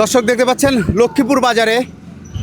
দর্শক দেখতে পাচ্ছেন লক্ষ্মীপুর বাজারে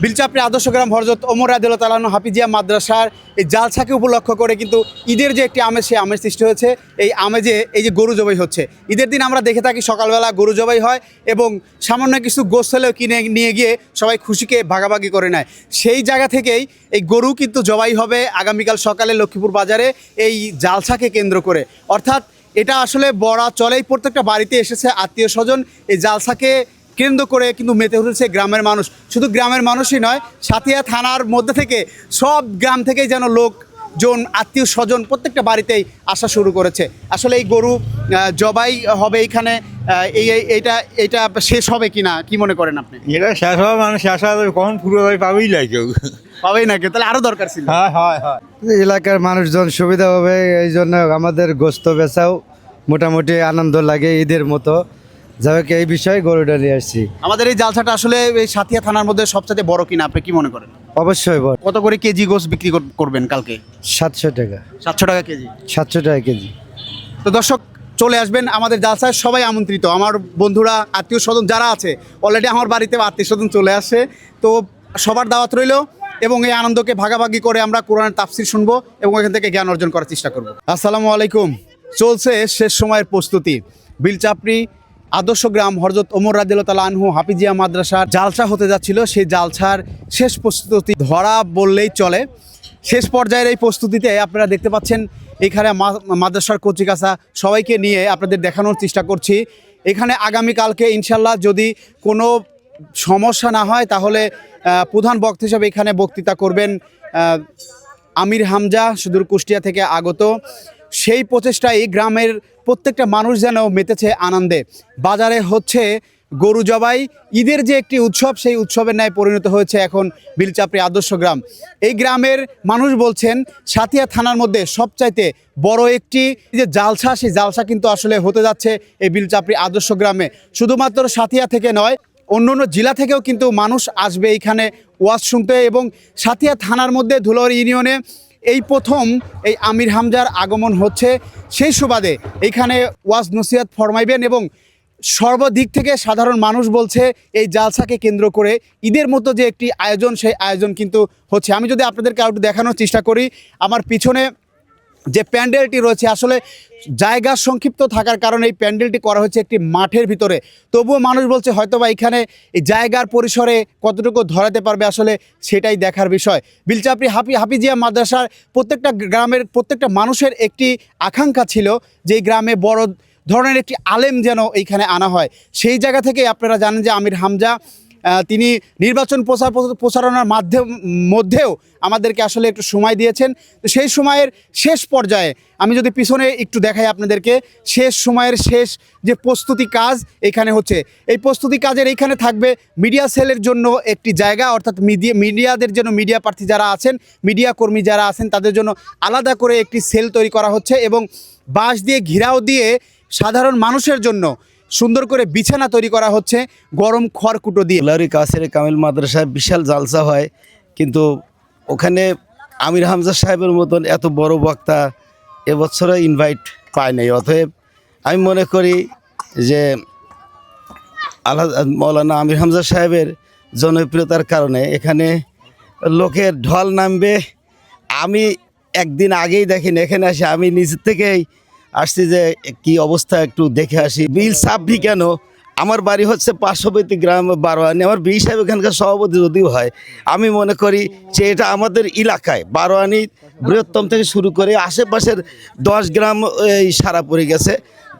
বিলচাপড়ি আদর্শ গ্রাম হযরত ওমর রাদিয়াল্লাহু তাআলা আনহু হাফিজিয়া মাদ্রাসার এই জালসাকে উপলক্ষ করে কিন্তু ঈদের যে একটি আমেজ, সেই আমেজ সৃষ্টি হয়েছে। এই আমেজে এই যে গরু জবাই হচ্ছে, ঈদের দিন আমরা দেখে থাকি সকালবেলা গরু জবাই হয় এবং সামান্য কিছু গোশত হলেও কিনে নিয়ে গিয়ে সবাই খুশিকে ভাগাভাগি করে নেয়। সেই জায়গা থেকেই এই গরু কিন্তু জবাই হবে আগামীকাল সকালে লক্ষ্মীপুর বাজারে এই জালসাকে কেন্দ্র করে। অর্থাৎ এটা আসলে বড়া চলেই, প্রত্যেকটা বাড়িতে এসেছে আত্মীয় স্বজন। এই জালসাকে কেন্দ্র করে কিন্তু মেতে উঠেছে গ্রামের মানুষ। শুধু গ্রামের মানুষই নয়, সাথিয়া থানার মধ্যে থেকে সব গ্রাম থেকেই যেন লোকজন, আত্মীয় স্বজন প্রত্যেকটা বাড়িতেই আসা শুরু করেছে। আসলে এই গরু জবাই হবে এইখানে, এইটা এইটা শেষ হবে কিনা কি মনে করেন আপনি? এটা শেষ হবে, মানে শেষ হবে কখন পুরো পাবেই না কেউ, পাবেই না কেউ, তাহলে আরও দরকার ছিল। হয় এলাকার মানুষজন সুবিধা হবে, এই জন্য আমাদের গোস্ত বেচাও মোটামুটি আনন্দ লাগে ঈদের মতো। যাই এই বিষয়ে গরুটা নিয়ে আসছি। আমাদের এই জালসাটা আসলে এই সাথিয়া থানার মধ্যে সবচেয়ে বড় কিনা, আপনি কি মনে করেন? অবশ্যই বড়। কত করে কেজি গোস বিক্রি করবেন কালকে? 700 টাকা। 700 টাকা কেজি। 700 টাকা কেজি। তো দর্শক চলে আসবেন আমাদের জালসায়, সবাই আমন্ত্রিত। আমার বন্ধুরা, আত্মীয় স্বজন যারা আছে, অলরেডি আমার বাড়িতে আত্মীয় স্বজন চলে আসে, তো সবার দাওয়াত রইল এবং এই আনন্দকে ভাগাভাগি করে আমরা কোরআনের তাফসীর শুনবো এবং এখান থেকে জ্ঞান অর্জন করার চেষ্টা করব। আসসালামু আলাইকুম। চলছে শেষ সময়ের প্রস্তুতি। বিলচাপড়ি আদর্শ গ্রাম হযরত ওমর রাদিয়াল্লাহু তাআলা আনহু হাফিজিয়া মাদ্রাসার জালসা হতে যাচ্ছিল। সেই জালসার শেষ প্রস্তুতি ধরা বললেই চলে। শেষ পর্যায়ের এই প্রস্তুতিতে আপনারা দেখতে পাচ্ছেন এখানে মাদ্রাসার কচিকাঁচা সবাইকে নিয়ে আপনাদের দেখানোর চেষ্টা করছি। এখানে আগামীকালকে ইনশাল্লাহ যদি কোনো সমস্যা না হয় তাহলে প্রধান বক্তা হিসেবে এখানে বক্তৃতা করবেন আমির হামজা, সুদূর কুষ্টিয়া থেকে আগত। সেই প্রচেষ্টায় গ্রামের প্রত্যেকটা মানুষ যেন মেতেছে আনন্দে। বাজারে হচ্ছে গরু জবাই, ঈদের যে একটি উৎসব, সেই উৎসবের ন্যায় পরিণত হয়েছে এখন বিলচাপড়ি আদর্শ গ্রাম। এই গ্রামের মানুষ বলছেন সাথিয়া থানার মধ্যে সবচাইতে বড় একটি যে জালসা, সেই জালসা কিন্তু আসলে হতে যাচ্ছে এই বিলচাপড়ি আদর্শ গ্রামে। শুধুমাত্র সাথিয়া থেকে নয়, অন্য অন্য জেলা থেকেও কিন্তু মানুষ আসবে এইখানে ওয়াজ শুনতে। এবং সাথিয়া থানার মধ্যে ধুলাউড়ি ইউনিয়নে এই প্রথম এই আমির হামজার আগমন হচ্ছে। সেই সুবাদে এইখানে ওয়াজ নসিহত ফরমাইবেন এবং সর্বদিক থেকে সাধারণ মানুষ বলছে এই জালসাকে কেন্দ্র করে ঈদের মতো যে একটি আয়োজন, সেই আয়োজন কিন্তু হচ্ছে। আমি যদি আপনাদেরকে একটু দেখানোর চেষ্টা করি, আমার পিছনে যে প্যান্ডেলটি রয়েছে, আসলে জায়গা সংক্ষিপ্ত থাকার কারণে এই প্যান্ডেলটি করা হচ্ছে একটি মাঠের ভিতরে। তবুও মানুষ বলছে হয়তোবা এখানে এই জায়গার পরিসরে কতটুকু ধরাতে পারবে, আসলে সেটাই দেখার বিষয়। বিলচাপড়ি হাফিজিয়া মাদ্রাসার প্রত্যেকটা গ্রামের প্রত্যেকটা মানুষের একটি আকাঙ্ক্ষা ছিল যে এই গ্রামে বড় ধরনের একটি আলেম যেন এইখানে আনা হয়। সেই জায়গা থেকে আপনারা জানেন যে আমির হামজা তিনি নির্বাচন প্রচারণার মধ্যেও আমাদেরকে আসলে একটু সময় দিয়েছেন। তো সেই সময়ের শেষ পর্যায়ে আমি যদি পিছনে একটু দেখাই আপনাদেরকে, শেষ সময়ের শেষ যে প্রস্তুতি কাজ এখানে হচ্ছে, এই প্রস্তুতি কাজের এইখানে থাকবে মিডিয়া সেলের জন্য একটি জায়গা, অর্থাৎ মিডিয়াদের জন্য, মিডিয়া প্রার্থী যারা আছেন, মিডিয়া কর্মী যারা আছেন, তাদের জন্য আলাদা করে একটি সেল তৈরি করা হচ্ছে এবং বাঁশ দিয়ে ঘিরাও দিয়ে সাধারণ মানুষের জন্য সুন্দর করে বিছানা তৈরি করা হচ্ছে গরম খড়কুটো দিয়ে। লারি কাসের কামিল মাদ্রাসায় বিশাল জালসা হয়, কিন্তু ওখানে আমির হামজা সাহেবের মতন এত বড় বক্তা এবছরে ইনভাইট পায় নাই। অতএব আমি মনে করি যে মৌলানা আমির হামজা সাহেবের জনপ্রিয়তার কারণে এখানে লোকের ঢল নামবে। আমি একদিন আগেই দেখিনি, এখানে আসি আমি নিজের থেকেই আসছি যে কি অবস্থা একটু দেখে আসি। বিল সাবভি কেন, আমার বাড়ি হচ্ছে পার্শ্ববর্তী গ্রাম বারোয়ানি, আমার বি সাহেব এখানকার সভাপতি যদিও হয়। আমি মনে করি যে এটা আমাদের এলাকায় বারোয়ানি বৃহত্তম থেকে শুরু করে আশেপাশের 10 গ্রাম এই সারা পড়ে গেছে।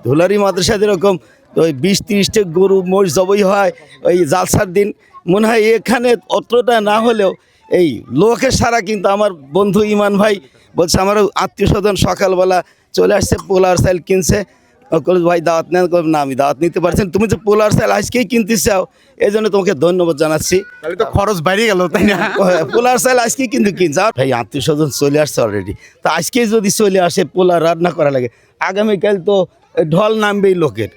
ধুলারি মাদ্রাসা যেরকম ওই 20-30টা গরু মোষ জবাই হয় ওই জালসার দিন, মনে হয় এখানে অতটা না হলেও এই লোকের সারা। কিন্তু আমার বন্ধু ইমান ভাই বলছে, আমার আত্মীয় স্বজন সকালবেলা চলে আসছে, পোলার চাল কিনছে। ভাই দাওয়াত নেন, না আমি দাওয়াত নিতে পারছেন, তুমি যে পোলার চাল আজকেই কিনতে চাও, এই জন্য তোমাকে ধন্যবাদ জানাচ্ছি। তাহলে তো খরচ বাইরে গেল, তাই না? পোলার চাল আজকেই কিন্তু কিনছে। ভাই আত্মীয় স্বজন চলে আসছে অলরেডি, তো আজকেই যদি চলে আসে পোলার রান্না করা লাগে, আগামীকাল তো ঢল নামবেই লোকের।